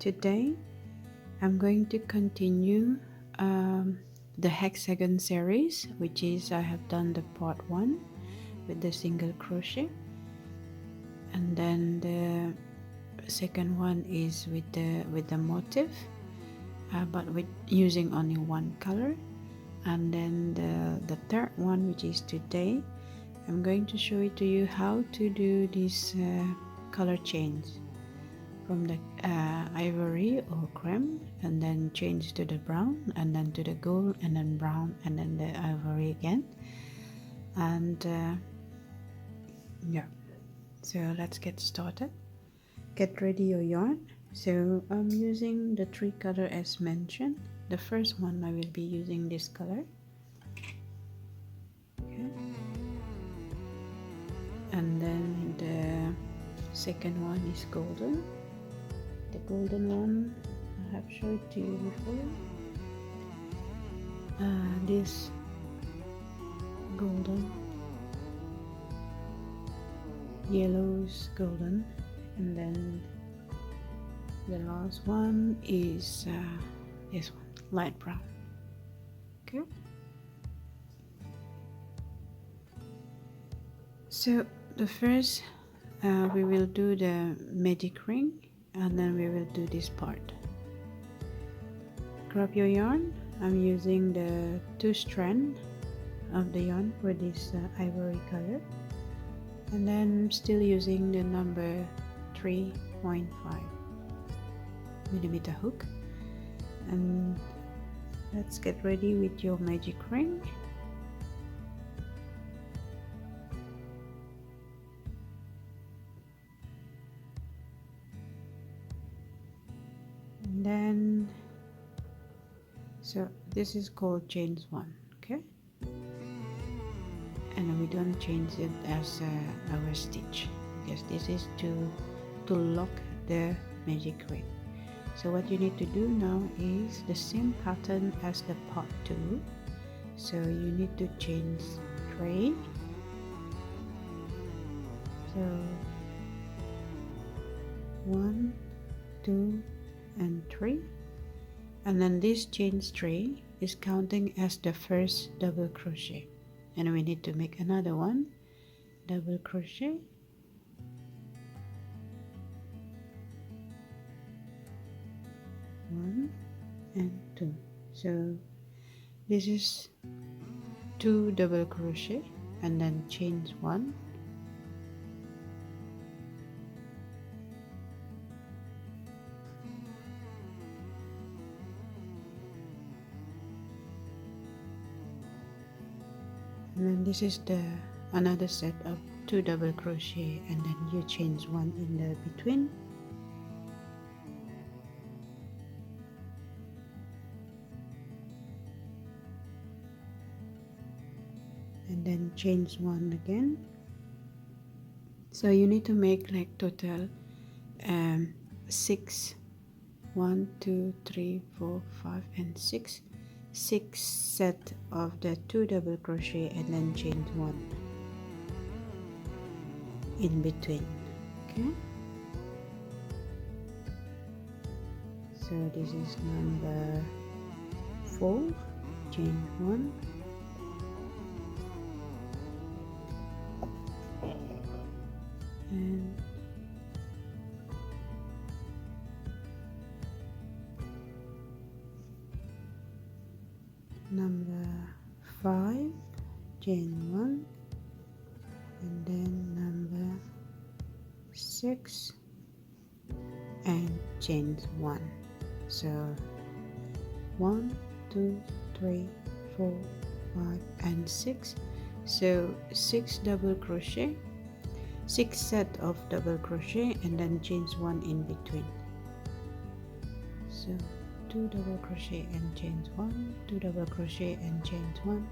Today I'm going to continue the hexagon series, which is I have done the part 1 with the single crochet, and then the second one is with the motif, but with using only one color, and then the third one, which is today, I'm going to show it to you how to do this color change from the ivory or creme, and then change to the brown, and then to the gold, and then brown, and then the ivory again. And yeah, so let's get started. Get ready your yarn. So I'm using the 3 color as mentioned. The first one I will be using this color, okay, and then the second one is golden. The golden one I have showed it to you before. This golden, yellows, golden, and then the last one is this one, light brown. Okay. So the first we will do the magic ring, and then we will do this part. Grab your yarn. I'm using the 2 strand of the yarn for this ivory color, and then I'm still using the number 3.5 millimeter hook. And let's get ready with your magic ring. And then, so this is called chain 1, okay, and we don't change it as our stitch, because this is to lock the magic ring. So what you need to do now is the same pattern as the part 2. So you need to change 3. So 1, 2, and 3, and then this chain 3 is counting as the first double crochet, and we need to make another one double crochet, one and 2. So this is 2 double crochet, and then chain 1, and then this is the another set of 2 double crochet, and then you chain 1 in the between, and then chain 1 again. So you need to make like total 6, 1, 2, 3, 4, 5, and 6 set of the 2 double crochet, and then chain 1 in between. Okay, so this is number 4, chain 1, and number 5, chain 1, and then number 6 and chain 1. So 1, 2, 3, 4, 5, and 6. So 6 double crochet, 6 set of double crochet, and then chain 1 in between. So 2 double crochet and chain 1, 2 double crochet and chain 1,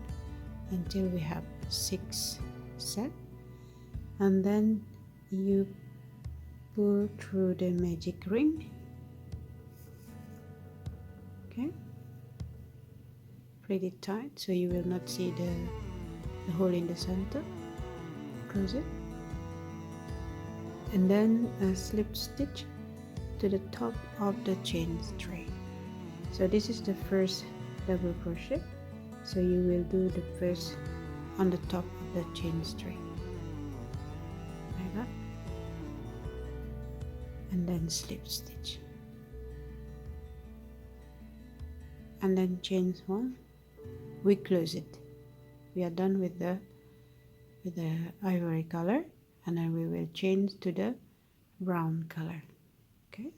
until we have 6 set, and then you pull through the magic ring. Okay, pretty tight, so you will not see the hole in the center. Close it, and then a slip stitch to the top of the chain string. So this is the first double crochet, so you will do the first on the top of the chain string like that, and then slip stitch, and then chain one, we close it. We are done with the ivory color, and then we will change to the brown color. Okay,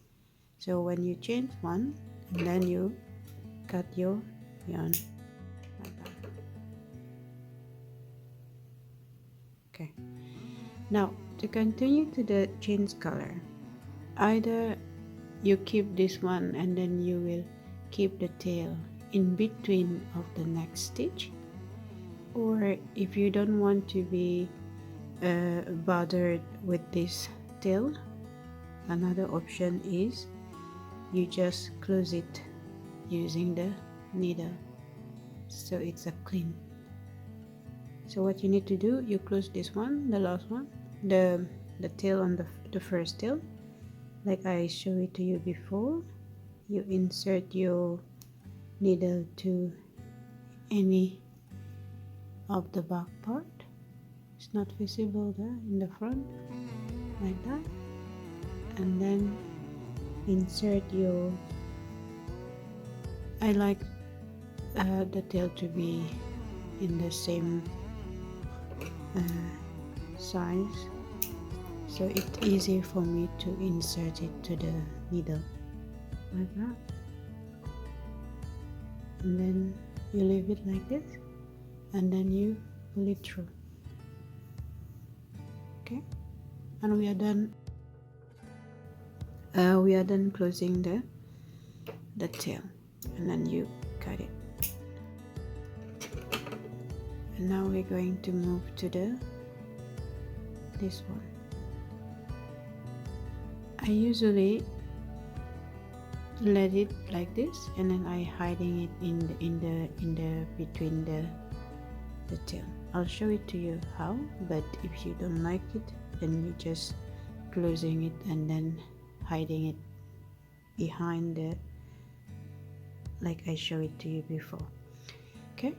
so when you change one, and then you cut your yarn like that. Okay, now to continue to the change color, either you keep this one and then you will keep the tail in between of the next stitch, or if you don't want to be bothered with this tail, another option is you just close it using the needle, so it's a clean. So what you need to do, you close this one, the last one, the tail on the first tail, like I showed it to you before. You insert your needle to any of the back part, it's not visible there in the front, like that, and then insert your, I like the tail to be in the same size, so it's easy for me to insert it to the needle like that, and then you leave it like this, and then you pull it through. Okay, and we are done. We are done closing the tail, and then you cut it. And now we're going to move to this one. I usually let it like this, and then I hiding it in the between the tail. I'll show it to you how, but if you don't like it, then you just closing it and then hiding it behind the, like I showed it to you before. Okay,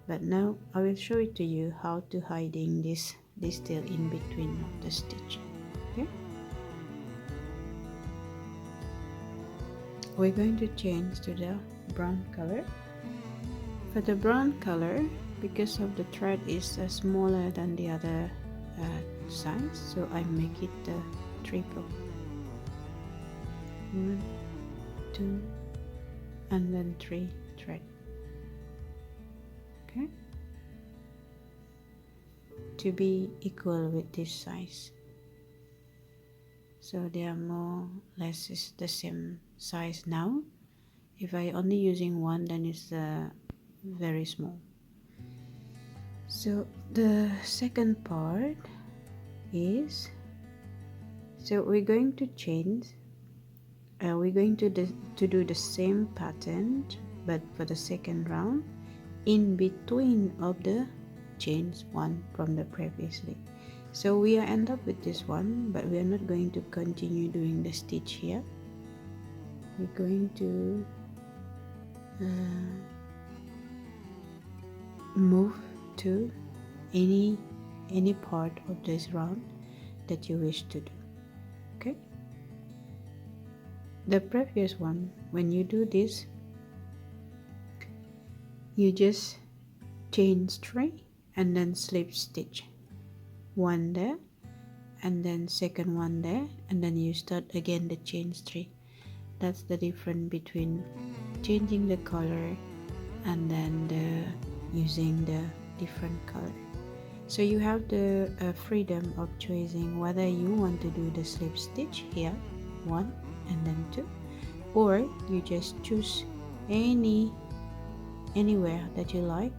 but now I will show it to you how to hiding this tail in between of the stitch. Okay, we're going to change to the brown color. For the brown color, because of the thread is smaller than the other size, so I make it triple. 1, 2, and then 3 thread. Okay, to be equal with this size, so they are more or less is the same size now. If I only using one, then it's very small. So the second part is, so we're going to change, we're going to do the same pattern, but for the second round, in between of the chains one from the previously. So we are end up with this one, but we are not going to continue doing the stitch here. We're going to move to any part of this round that you wish to do. Okay, the previous one, when you do this, you just chain 3 and then slip stitch, one there, and then second one there, and then you start again the chain 3. That's the difference between changing the color and then using the different color. So you have the freedom of choosing whether you want to do the slip stitch here, 1 and then 2, or you just choose anywhere that you like,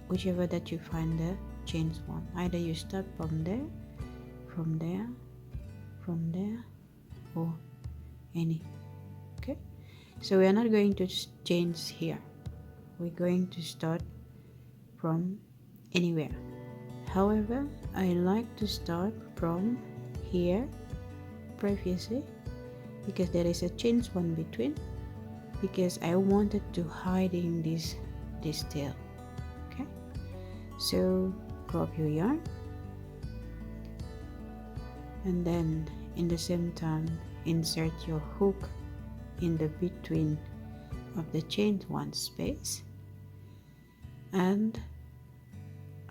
whichever that you find the chains one. Either you start from there, from there, from there, or any. Okay, so we are not going to change here, we're going to start from anywhere. However, I like to start from here, previously, because there is a chain one between, because I wanted to hide in this tail. Okay, so grab your yarn, and then in the same time insert your hook in the between of the chain one space, and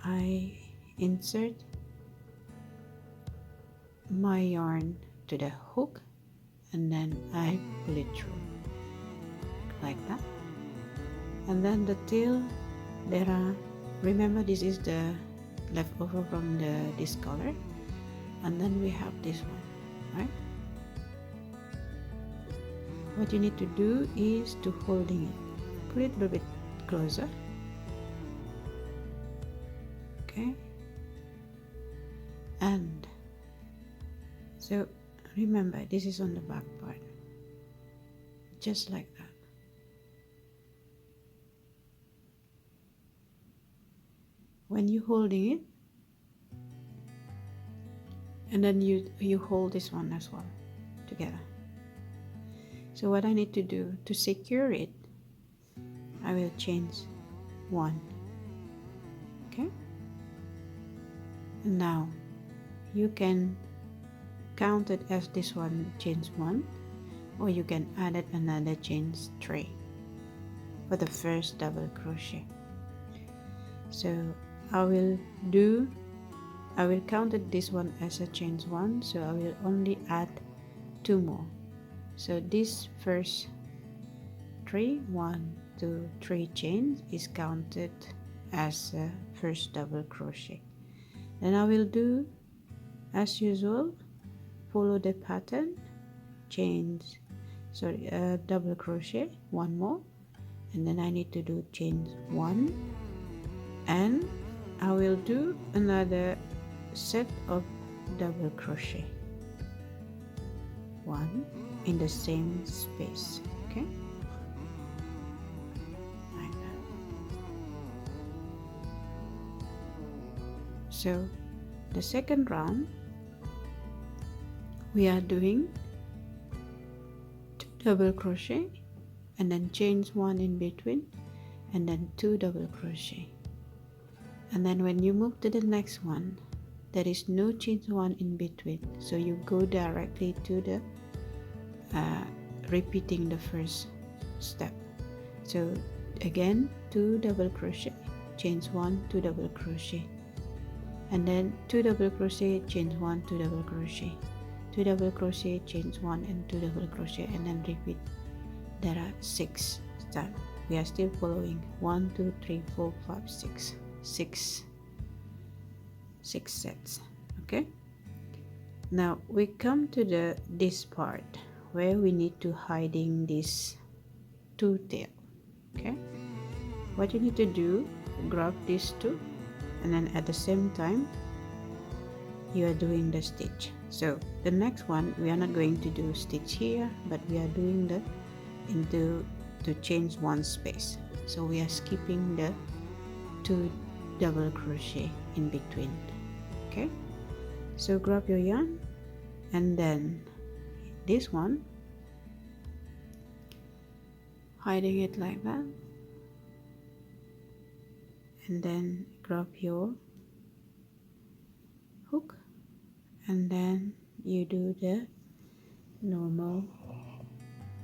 I insert my yarn to the hook, and then I pull it through like that. And then the tail, there are, remember this is the leftover from this color, and then we have this one, right? What you need to do is to holding it, put it a little bit closer, okay, and so remember this is on the back part, just like that. When you holding it, and then you hold this one as well together. So what I need to do to secure it, I will change one, okay, and now you can count it as this one chain one, or you can add it another chain 3 for the first double crochet. So I will count it this one as a chain one, so I will only add 2 more. So this first 1, 2, 3 chains is counted as a first double crochet. Then I will do as usual, follow the pattern, double crochet 1 more, and then I need to do chain 1, and I will do another set of double crochet 1 in the same space, okay, like that. So the second round we are doing 2 double crochet, and then chain 1 in between, and then 2 double crochet, and then when you move to the next one, there is no chain 1 in between, so you go directly to the repeating the first step. So again 2 double crochet, chain 1, 2 double crochet, and then 2 double crochet, chain 1, 2 double crochet, 2 double crochet, chain 1 and 2 double crochet, and then repeat. There are 6 times. We are still following 1, 2, 3, 4, 5, 6 sets. Okay, now we come to this part where we need to hiding this 2 tail. Okay, what you need to do, grab these 2, and then at the same time you are doing the stitch. So the next one we are not going to do stitch here, but we are doing the to change 1 space, so we are skipping the 2 double crochet in between. Okay, so grab your yarn, and then this one, hiding it like that, and then grab your hook, and then you do the normal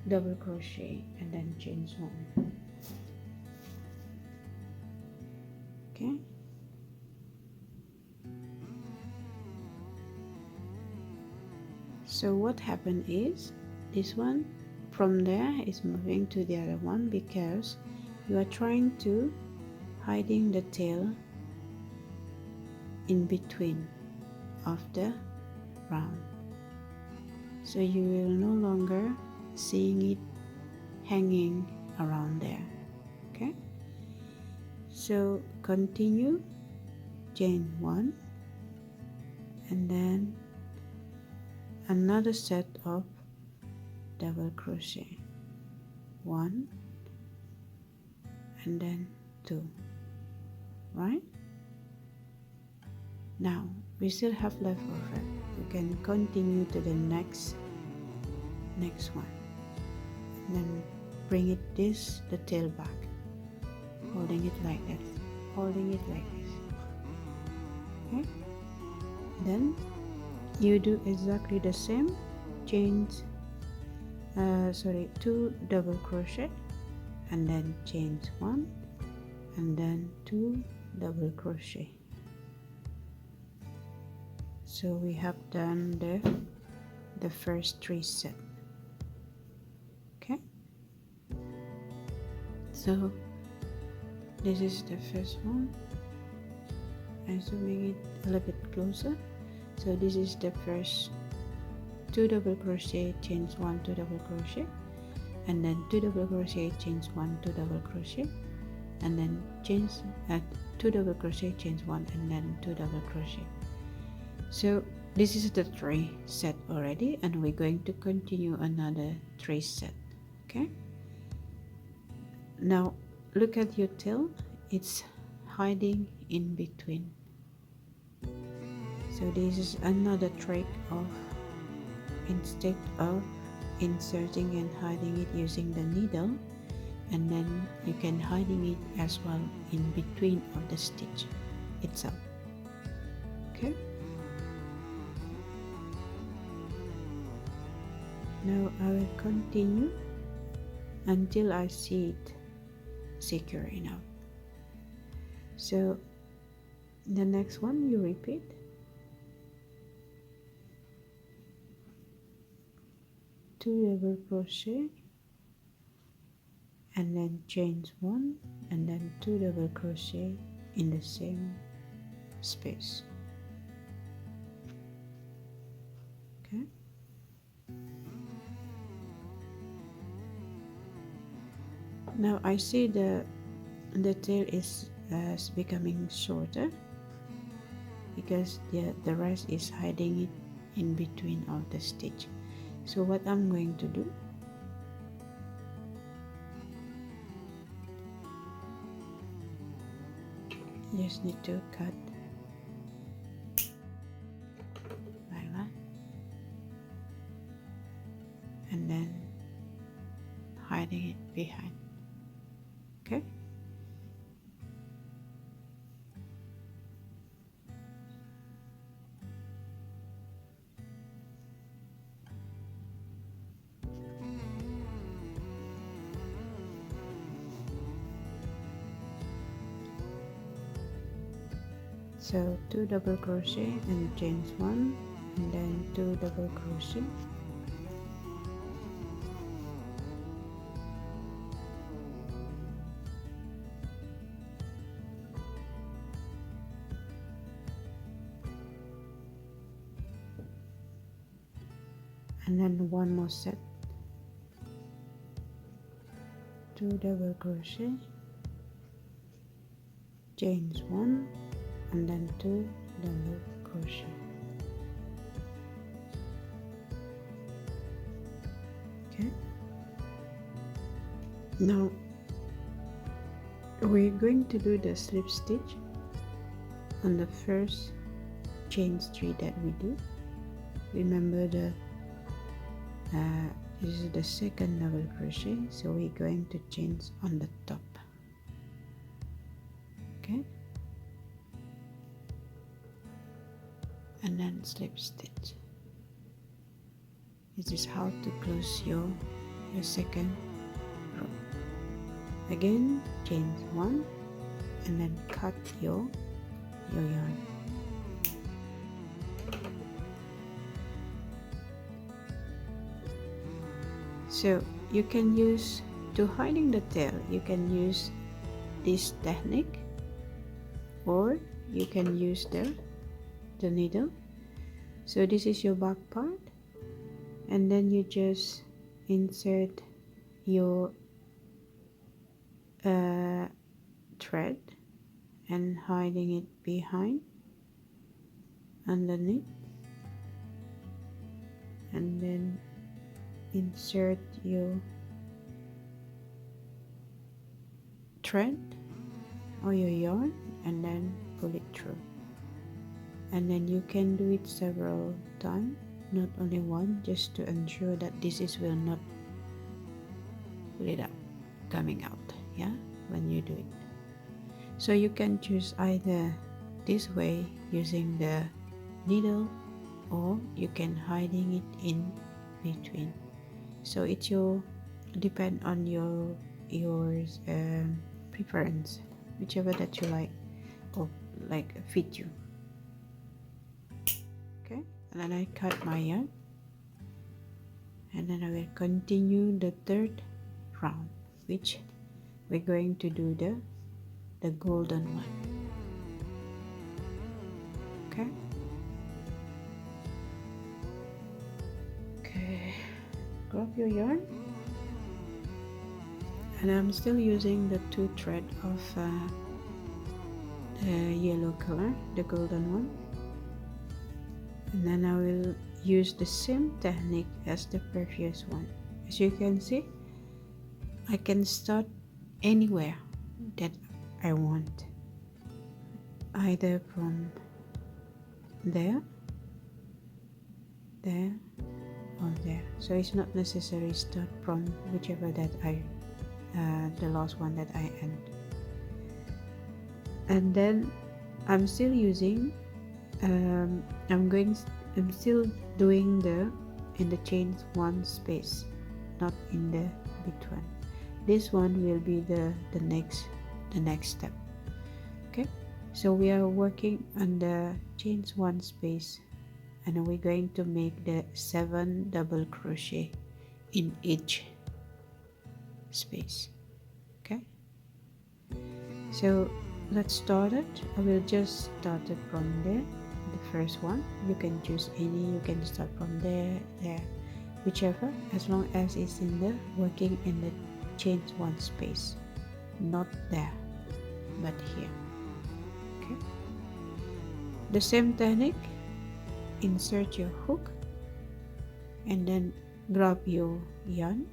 double crochet and then chain 1. Okay, so what happened is this one from there is moving to the other one, because you are trying to hiding the tail in between of the round, so you will no longer seeing it hanging around there. Okay, so continue chain 1, and then another set of double crochet, 1 and then 2, right? Now we still have leftover. You can continue to the next one, and then bring it the tail back, holding it like that, holding it like this. Okay, then you do exactly the same. Chain 2 double crochet, and then chain 1, and then 2 double crochet. So we have done the first 3 sets. Okay, so this is the first one. I'm zooming it a little bit closer. So this is the first 2 double crochet, chain 1, 2 double crochet, and then 2 double crochet, chain 1, 2 double crochet, and then chain 2 double crochet, chain 1, and then 2 double crochet. So this is the 3 set already, and we're going to continue another 3 set. Okay, now look at your tail, it's hiding in between. So this is another trick of, instead of inserting and hiding it using the needle, and then you can hiding it as well in between of the stitch itself. Okay, now I will continue until I see it secure enough. So the next one you repeat 2 double crochet, and then chain 1, and then 2 double crochet in the same space. Okay, now I see the tail is becoming shorter because the rest is hiding it in between of the stitch. So what I'm going to do, just need to cut like that, and then hiding it behind. Okay, so 2 double crochet and chain 1, and then 2 double crochet, and then one more set, 2 double crochet, chain 1, and then 2 double crochet. Okay, now we're going to do the slip stitch on the first chain 3 that we do. Remember this is the second double crochet, so we're going to chain on the top. Okay, and then slip stitch. This is how to close your second row. Again, chain 1, and then cut your yarn. So you can use, to hiding the tail, you can use this technique, or you can use the needle. So this is your back part, and then you just insert your thread and hiding it behind, underneath, and then insert your thread or your yarn, and then pull it through. and then you can do it several times, not only one, just to ensure that this is will not split up coming out, yeah, when you do it. So you can choose either this way using the needle, or you can hiding it in between. So it will depend on your preference, whichever that you like or like fit you. Okay, and then I cut my yarn, and then I will continue the third round, which we're going to do the golden one. Okay. Okay, grab your yarn, and I'm still using the 2 thread of the yellow color, the golden one, and then I will use the same technique as the previous one. As you can see, I can start anywhere that I want, either from there, or there. So it's not necessary start from whichever that I the last one that I end. And then I'm still using I'm still doing in the chains 1 space, not in the between. This one will be the next step. Okay, so we are working on the chains 1 space, and we're going to make the 7 double crochet in each space. Okay, so let's start it. I will just start it from there, the first one. You can choose any, you can start from there, whichever, as long as it's in the working in the chains 1 space, not there but here. Okay, the same technique, insert your hook and then grab your yarn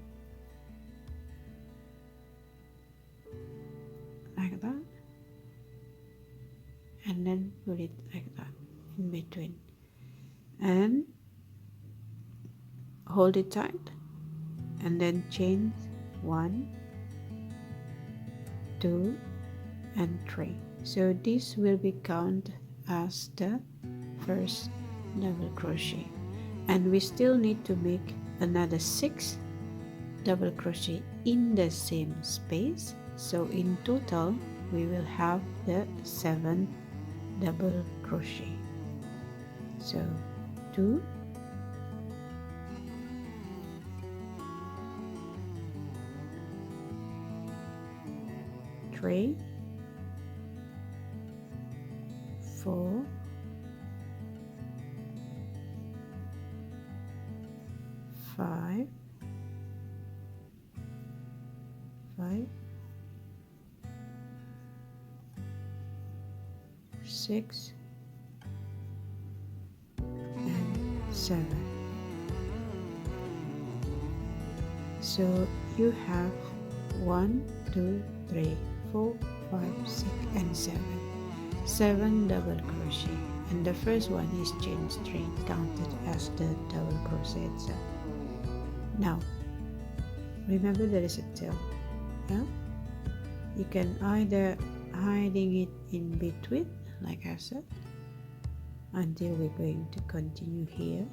like that, and then put it like that in between, and hold it tight, and then chain 1, 2 and 3. So this will be count as the first double crochet, and we still need to make another 6 double crochet in the same space. So in total we will have the 7 double crochet. So 2, 3, 4, 5, 6 and 7. So you have 1, 2, 3, 4, 5, 6 and 7 double crochet, and the first one is chain 3, counted as the double crochet itself. Now remember there is a tail, yeah? You can either hiding it in between, like I said, until we're going to continue here.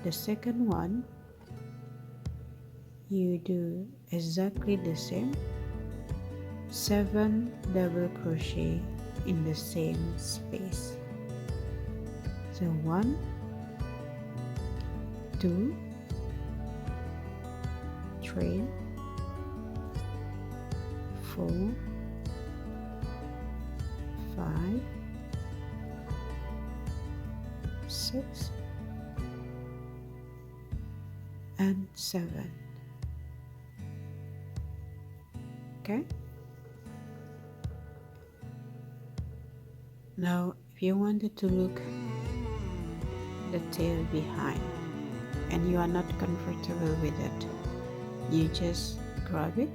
The second one, you do exactly the same, 7 double crochet in the same space. So 1, 2, 3, 4, 5, 6 and 7. Okay, now if you wanted to look the tail behind and you are not comfortable with it, you just grab it,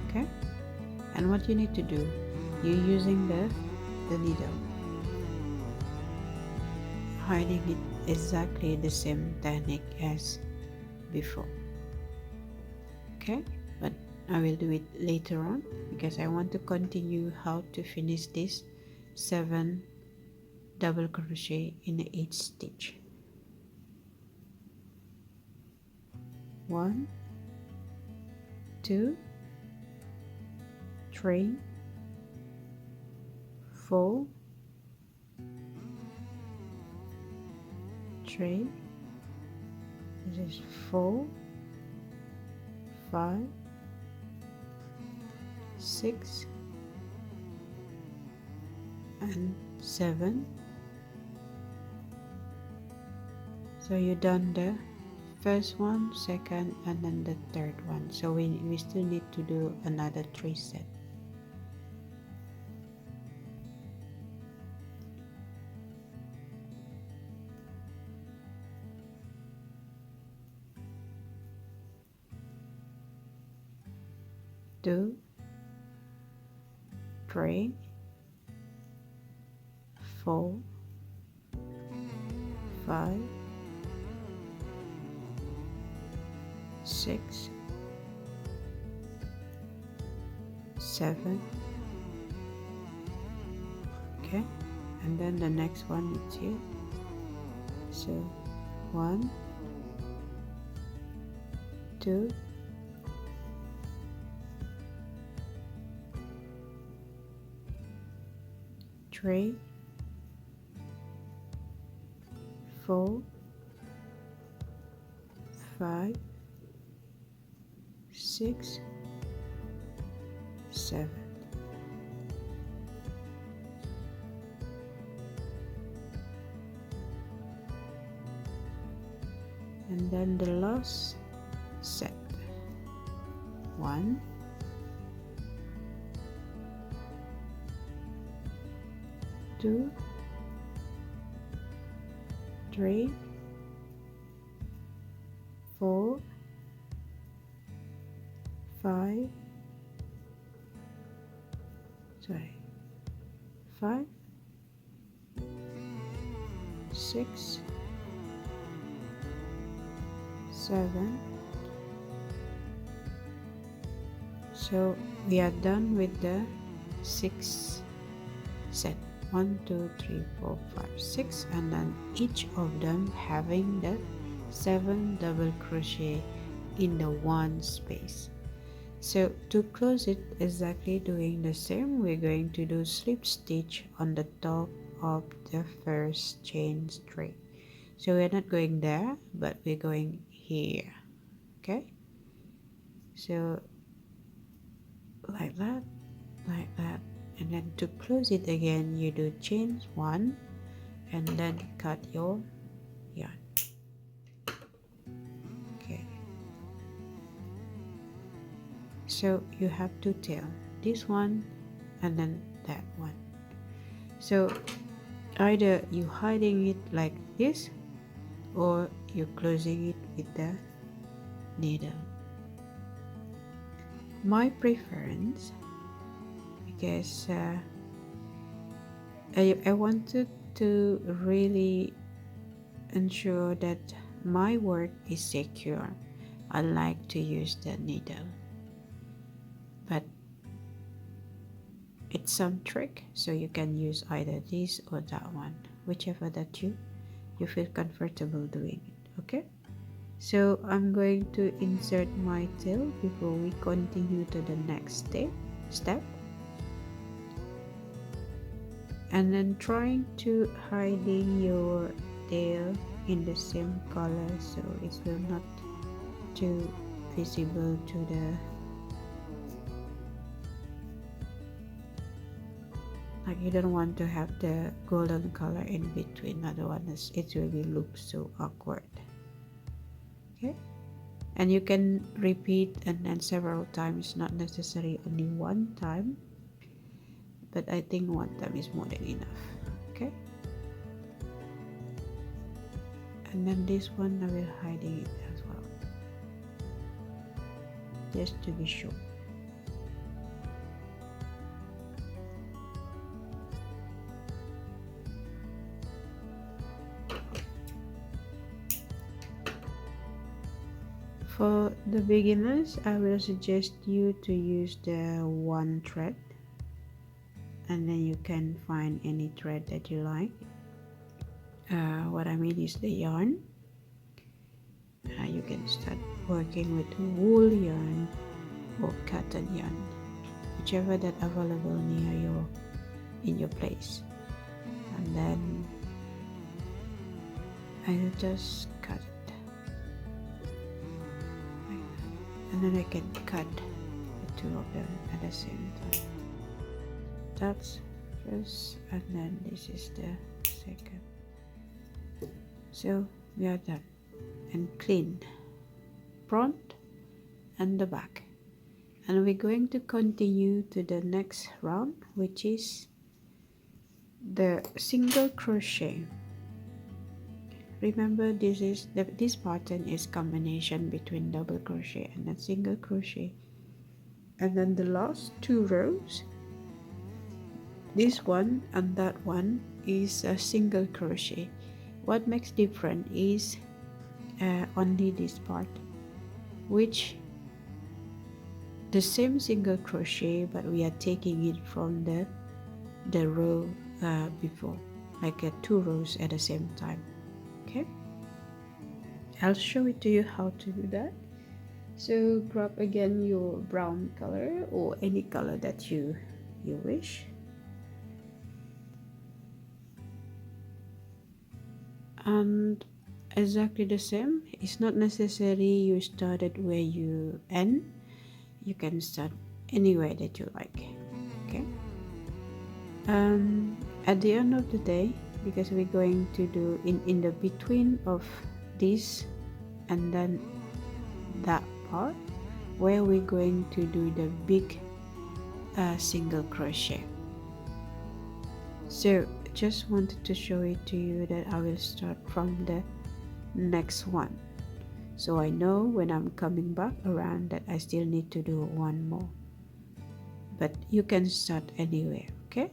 okay, And what you need to do, you're using the needle, hiding it exactly the same technique as before. Okay, but I will do it later on because I want to continue how to finish this 7 double crochet in each stitch. 1, 2, 3, 4, 3, this is 4, 5, 6, and 7. So you done the first one, second, and then the third one. So we still need to do another 3 sets. Two, 3, 4, 5, 6, 7. Okay, and then the next one is here. So 1, 2, 3, 4, 5, 6, 7. And then the last set. 1, 2, 3, 4, 5, 5, 6, 7. So we are done with the 6 set. 1, 2, 3, 4, 5, 6, and then each of them having the 7 double crochet in the one space. So to close it exactly doing the same, we're going to do slip stitch on the top of the first chain 3. So we're not going there, but we're going here. Okay, so like that, like that. And then to close it again, you do chain 1 and then cut your yarn. Okay, so you have to tail this one and then that one. So either you hiding it like this or you're closing it with the needle. My preference, because I wanted to really ensure that my work is secure, I like to use the needle, but it's some trick, so you can use either this or that one, whichever that you feel comfortable doing it. Okay, so I'm going to insert my tail before we continue to the next step. And then trying to hiding your tail in the same color so it will not too visible to the, like you don't want to have the golden color in between, otherwise it will be look so awkward. Okay, and you can repeat and then several times, not necessary only one time, but I think one time is more than enough. Okay, and then this one I will hiding it as well, just to be sure. For the beginners, I will suggest you to use the one thread, and then you can find any thread that you like. What I mean is the yarn. You can start working with wool yarn or cotton yarn, whichever that available near in your place. And then I will just cut it like that. And then I can cut the two of them at the same time. That's first, and then this is the second. So we are done and clean front and the back, and we're going to continue to the next round, which is the single crochet. Remember, this pattern is combination between double crochet and a single crochet, and then the last two rows, this one and that one, is a single crochet. What makes different is only this part, which the same single crochet, but we are taking it from the row before, like 2 rows at the same time. Okay, I'll show it to you how to do that. So grab again your brown color or any color that you wish, and exactly the same. It's not necessary you started where you end. You can start anywhere that you like. Okay, at the end of the day, because we're going to do in the between of this and then that part, where we're going to do the big single crochet. So just wanted to show it to you that I will start from the next one, so I know when I'm coming back around that I still need to do one more, but you can start anywhere. Okay,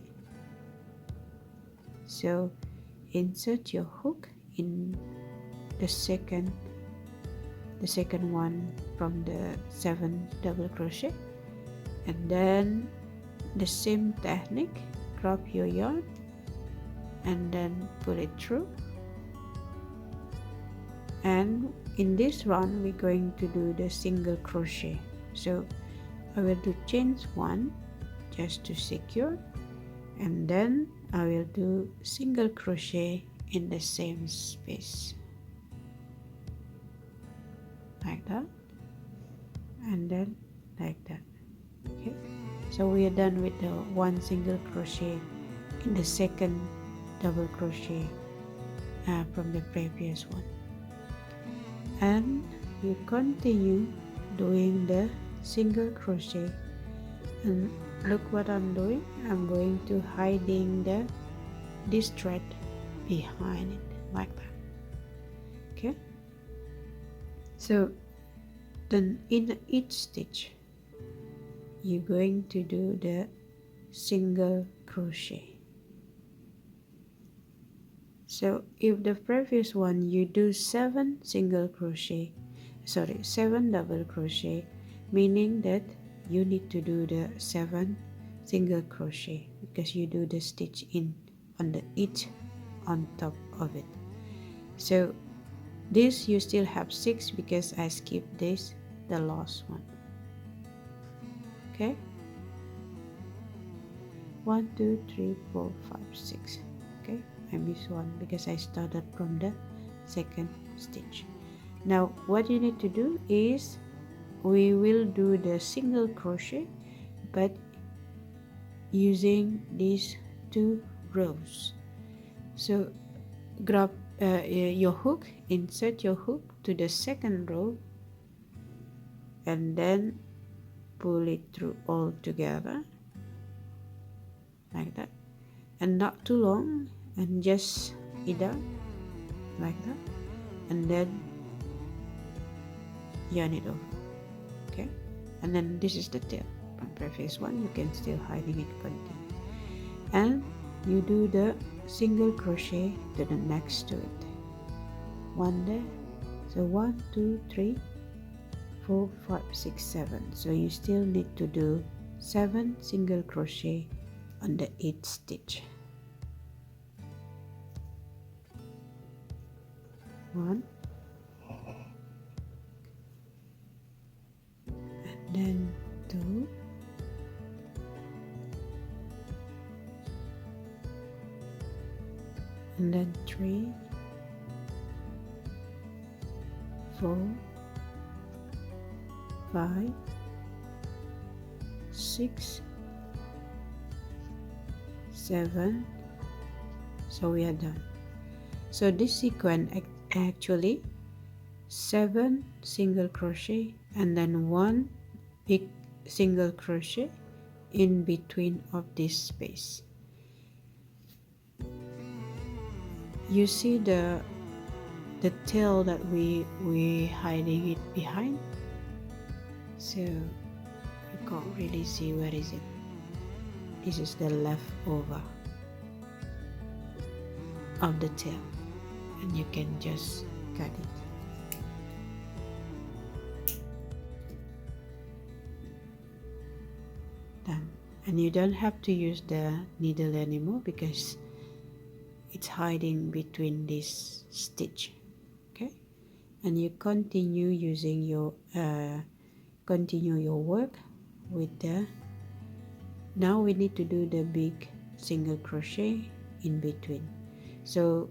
so insert your hook in the second one from the 7 double crochet, and then the same technique, grab your yarn and then pull it through. And in this round we're going to do the single crochet, so I will do chain 1 just to secure, and then I will do single crochet in the same space like that, and then like that. Okay, so we are done with the 1 single crochet in the second double crochet from the previous one, and you continue doing the single crochet. And look what I'm doing, I'm going to hiding this thread behind it like that. Okay, so then in each stitch you're going to do the single crochet. So if the previous one you do 7 double crochet, meaning that you need to do the 7 single crochet because you do the stitch in on the each on top of it. So this you still have 6 because I skipped this, the last one. Okay, 1 2 3 4 5 6. Okay, I missed one because I started from the second stitch. Now what you need to do is we will do the single crochet but using these 2 rows. So grab your hook, insert your hook to the second row and then pull it through all together like that, and not too long, and just either like that, and then yarn it over. Okay, and then this is the tail from previous one, you can still hiding it, continue, and you do the single crochet to the next to it, one there, so 1 2 3 4 5 6 7. So you still need to do 7 single crochet on the 8th stitch. 1, and then 2, and then 3, 4, 5, 6, 7. So we are done. So this sequence actually 7 single crochet and then 1 big single crochet in between of this space. You see the tail that we hiding it behind, so you can't really see where is it. This is the leftover of the tail, and you can just cut it. Done. And you don't have to use the needle anymore because it's hiding between this stitch. Okay, and you continue using your work with the, now we need to do the big single crochet in between. So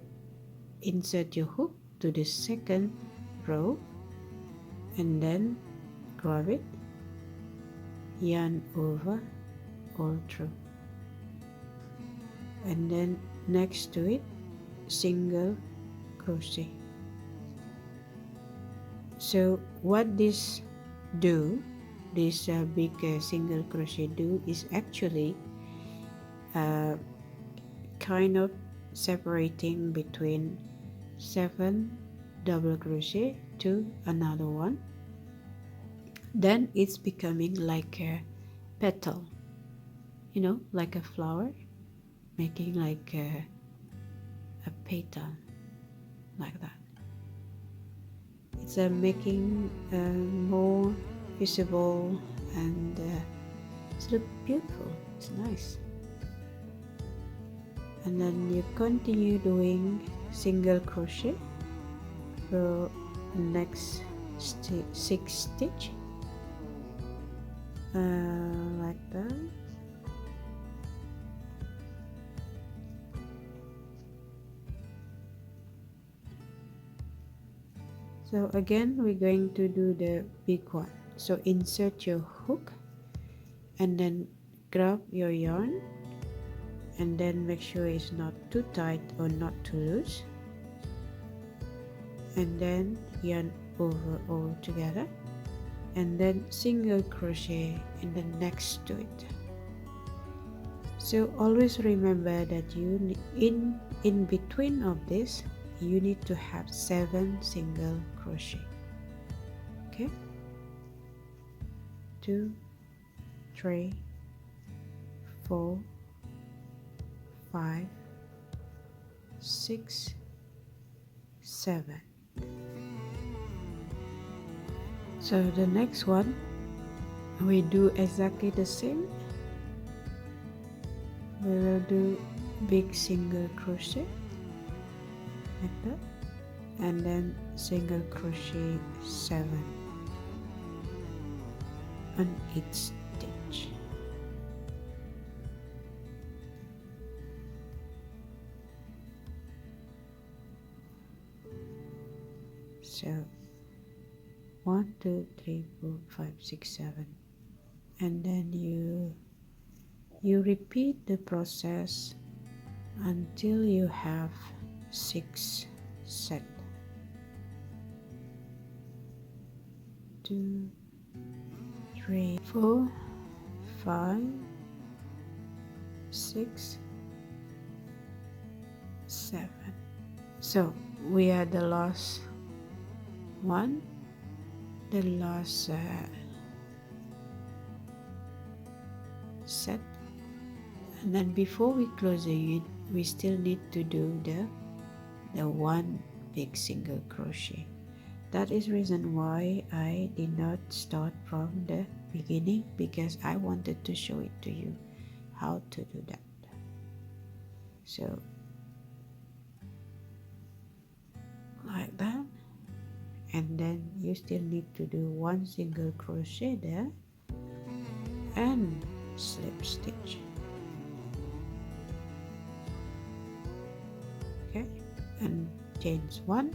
insert your hook to the second row and then grab it, yarn over all through, and then next to it single crochet. So what this do, this big single crochet do, is actually kind of separating between 7 double crochet to another one. Then it's becoming like a petal, you know, like a flower, making like a petal, like that. It's making more visible, and it's look beautiful. It's nice. And then you continue doing single crochet for next 6 stitch, like that. So again we're going to do the big one. So insert your hook and then grab your yarn, and then make sure it's not too tight or not too loose, and then yarn over all together, and then single crochet in the next to it. So always remember that you in between of this you need to have 7 single crochet. Okay, 2, 3, 4, 5, 6, 7. So the next one we do exactly the same. We will do big single crochet like that, and then single crochet 7 on each stitch. So 1 2 3 4 5 6 7, and then you repeat the process until you have 6 set. 2 3 4 5 6 7. So we are the last one, the last set, and then before we closing it we still need to do the one big single crochet. That is reason why I did not start from the beginning, because I wanted to show it to you how to do that. So like that, and then you still need to do one single crochet there and slip stitch. Okay, and chains one,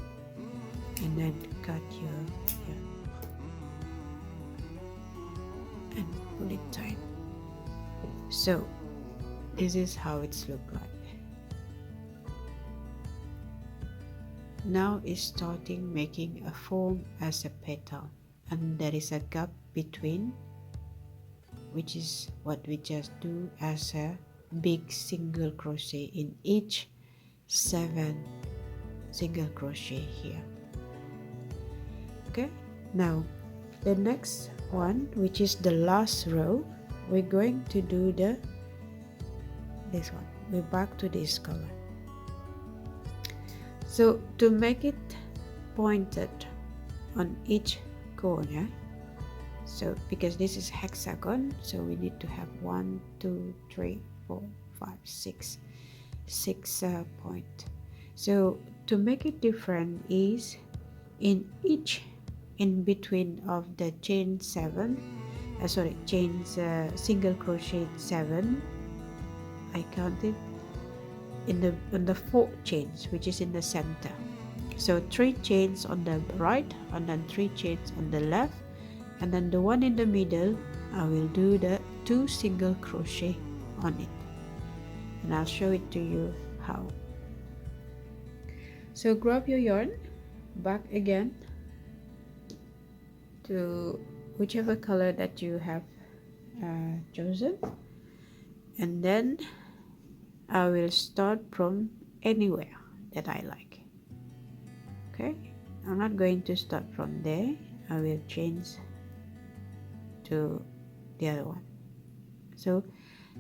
and then cut your yarn and pull it tight. So this is how it's look like. Now it's starting making a form as a petal, and there is a gap between, which is what we just do as a big single crochet in each 7 single crochet here. Okay, now the next one, which is the last row, we're going to do this one. We're back to this color. So to make it pointed on each corner, so because this is hexagon, so we need to have 1, 2, 3, 4, 5, 6 point. So to make it different is in each in between of the chain 7, single crochet 7, I counted on the 4 chains, which is in the center. So 3 chains on the right, and then 3 chains on the left, and then the one in the middle, I will do the 2 single crochet on it, and I'll show it to you how. So grab your yarn, back again to whichever color that you have chosen, and then I will start from anywhere that I like. Okay, I'm not going to start from there. I will change to the other one. So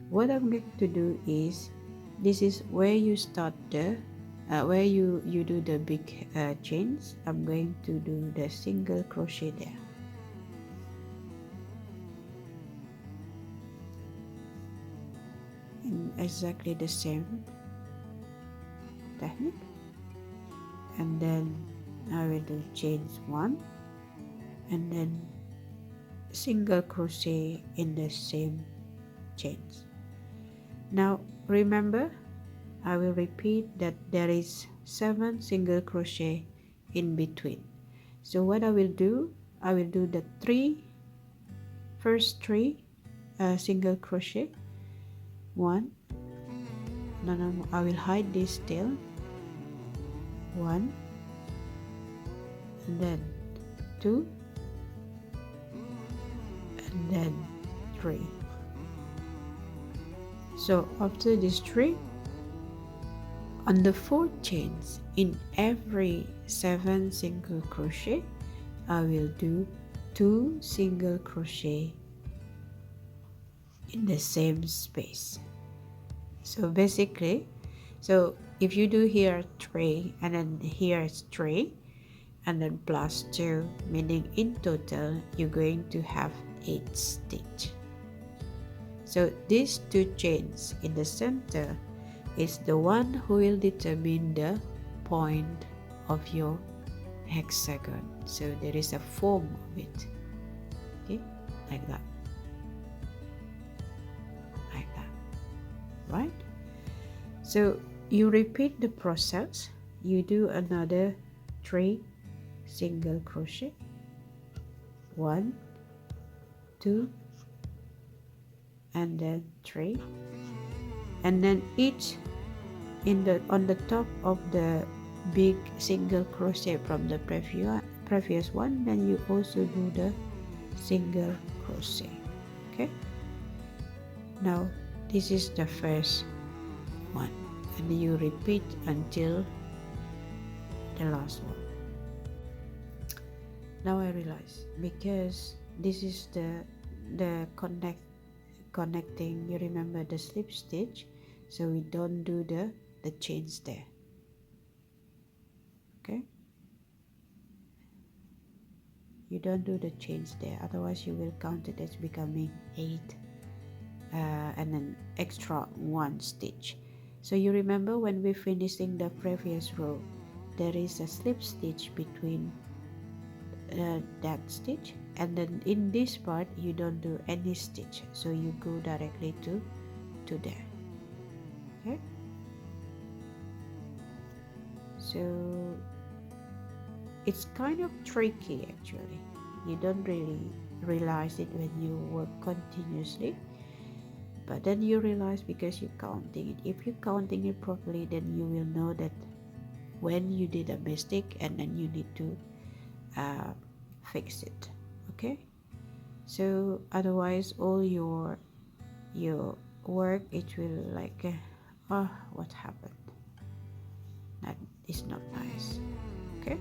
what I'm going to do is, this is where you start the where you do the big chains. I'm going to do the single crochet there. In exactly the same technique, and then I will do chains 1, and then single crochet in the same chains. Now remember, I will repeat that there is 7 single crochet in between. So what I will do the first three single crochet. 1, no, I will hide this still. 1, and then 2, and then 3. So after these 3, on the 4 chains in every 7 single crochet, I will do 2 single crochet in the same space. So basically, so if you do here 3, and then here is 3, and then plus 2, meaning in total you're going to have 8 stitch. So these 2 chains in the center is the one who will determine the point of your hexagon. So there is a form of it. Okay, like that. Right? So you repeat the process. You do another 3 single crochet, 1, 2, and then 3, and then each on the top of the big single crochet from the previous one, then you also do the single crochet. Okay, now this is the first one, and you repeat until the last one. Now I realize, because this is the connecting, you remember the slip stitch, so we don't do the chains there. Okay, You don't do the chains there, otherwise you will count it as becoming 8 and then extra 1 stitch. So you remember when we're finishing the previous row, there is a slip stitch between that stitch, and then in this part you don't do any stitch, so you go directly to there. Okay, so it's kind of tricky actually. You don't really realize it when you work continuously, but then you realize because you're counting it. If you're counting it properly, then you will know that when you did a mistake and then you need to fix it. Okay, so otherwise all your work, it will like oh, what happened, that is not nice. Okay,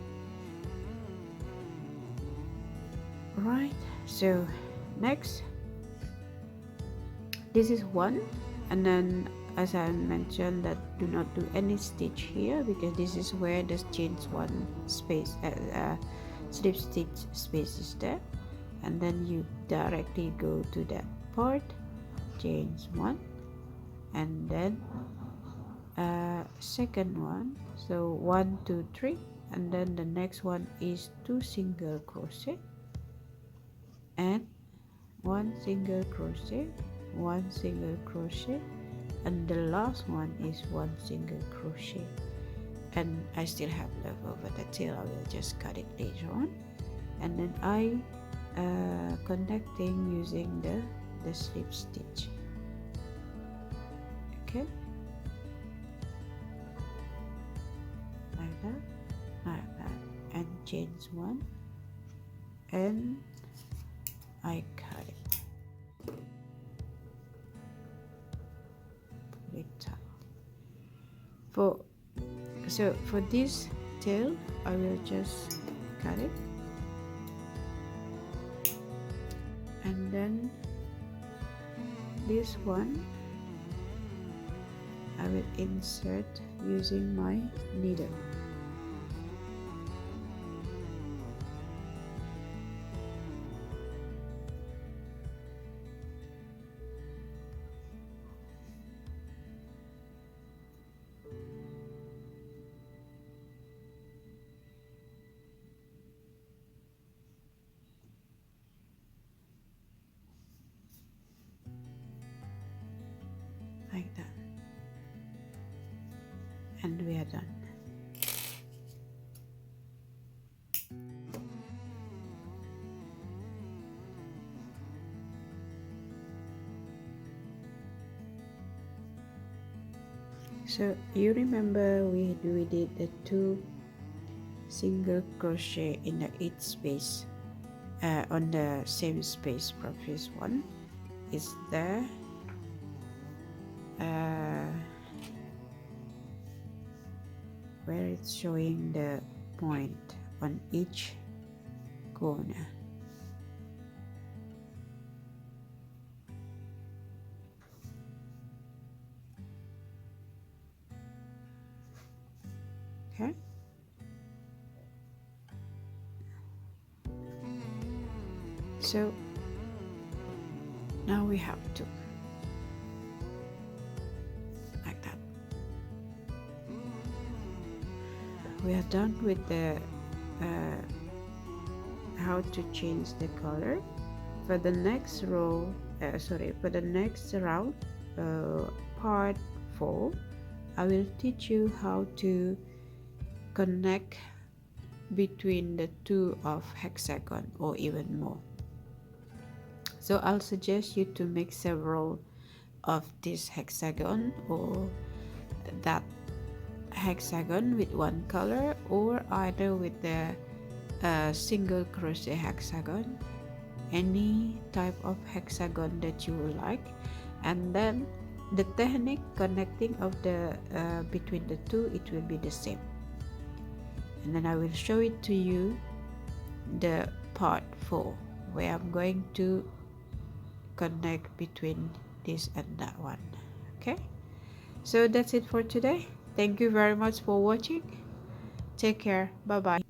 right, so next, this is 1, and then as I mentioned that do not do any stitch here, because this is where the chains 1 space slip stitch space is there, and then you directly go to that part, chains 1, and then second one, so 1 2 3, and then the next one is 2 single crochet and 1 single crochet, 1 single crochet, and the last one is 1 single crochet. And I still have leftover the tail, I will just cut it later on, and then I connecting using the slip stitch. Okay, like that, and chains 1, and I cut it. Put it up. So for this tail, I will just cut it, and then this one I will insert using my needle. Like that, and we are done. So you remember we did the 2 single crochet in the 8 space on the same space. Previous one is there. Where it's showing the point on each corner. Okay, so now we have to like that. We are done with the how to change the color. For the next row, for the next round, part 4, I will teach you how to connect between the 2 of hexagon or even more. So I'll suggest you to make several of this hexagon or that hexagon with 1 color, or either with the single crochet hexagon, any type of hexagon that you would like, and then the technique connecting of the between the 2, it will be the same, and then I will show it to you the part 4 where I'm going to connect between this and that one. Okay, so that's it for today. Thank you very much for watching. Take care. Bye bye.